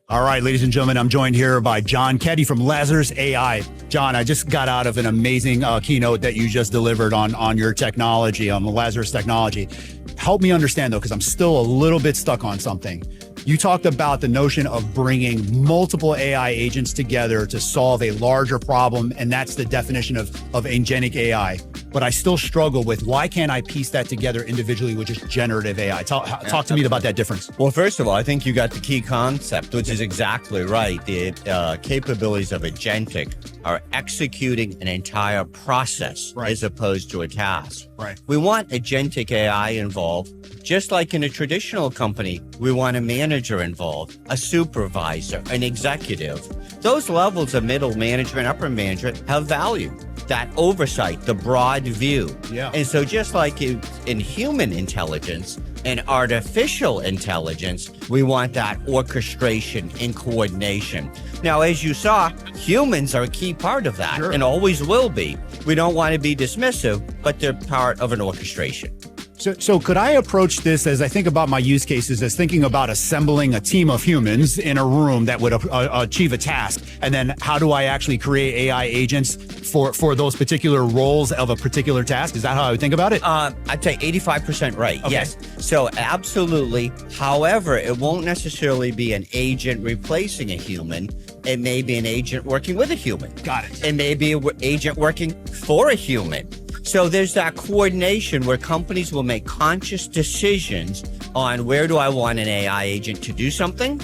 All right, ladies and gentlemen, I'm joined here by John Keddy from Lazarus AI. John, I just got out of an amazing keynote that you just delivered on your technology, on the Lazarus technology. Help me understand though, because I'm still a little bit stuck on something. You talked about the notion of bringing multiple AI agents together to solve a larger problem, and that's the definition of agentic AI. But I still struggle with why can't I piece that together individually with just generative AI? Talk to me about that difference. Well, first of all, I think you got the key concept, which is exactly right. The capabilities of agentic are executing an entire process as opposed to a task. Right. We want agentic AI involved, just like in a traditional company, we want a manager involved, a supervisor, an executive. Those levels of middle management, upper management have value. That oversight, the broad view. Yeah. And so just like in human intelligence and artificial intelligence, we want that orchestration and coordination. Now, as you saw, humans are a key part of that and always will be. We don't want to be dismissive, but they're part of an orchestration. So could I approach this as I think about my use cases as thinking about assembling a team of humans in a room that would achieve a task? And then how do I actually create AI agents for those particular roles of a particular task? Is that how I would think about it? I'd say 85% right. Okay. Yes. So absolutely. However, it won't necessarily be an agent replacing a human. It may be an agent working with a human. Got it. It may be an agent working for a human. So there's that coordination where companies will make conscious decisions on where do I want an AI agent to do something?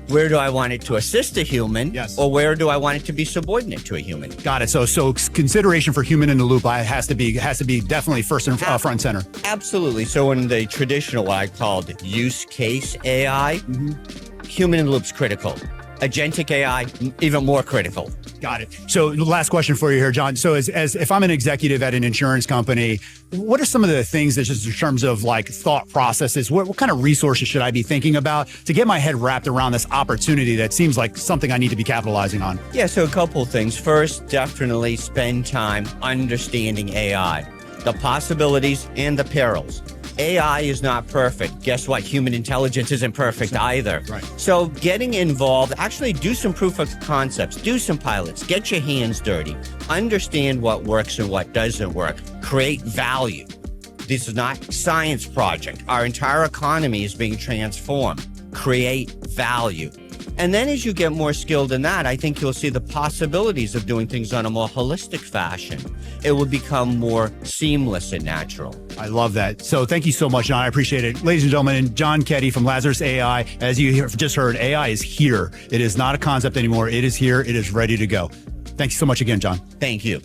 Where do I want it to assist a human? Yes. Or where do I want it to be subordinate to a human? Got it. So consideration for human in the loop has to be definitely front and center. Absolutely. So in the traditional, what I called use case AI, human in the loop's critical. Agentic AI, even more critical. Got it. So the last question for you here, John. So as if I'm an executive at an insurance company, what are some of the things that just in terms of like thought processes, what kind of resources should I be thinking about to get my head wrapped around this opportunity that seems like something I need to be capitalizing on? Yeah, so a couple of things. First, definitely spend time understanding AI, the possibilities and the perils. AI is not perfect. Guess what? Human intelligence isn't perfect either. Right. So getting involved, actually do some proof of concepts, do some pilots, get your hands dirty, understand what works and what doesn't work, create value. This is not a science project. Our entire economy is being transformed. Create value. And then as you get more skilled in that, I think you'll see the possibilities of doing things on a more holistic fashion. It will become more seamless and natural. I love that. So thank you so much, John. I appreciate it. Ladies and gentlemen, John Keddy from Lazarus AI. As you just heard, AI is here. It is not a concept anymore. It is here. It is ready to go. Thanks so much again, John. Thank you.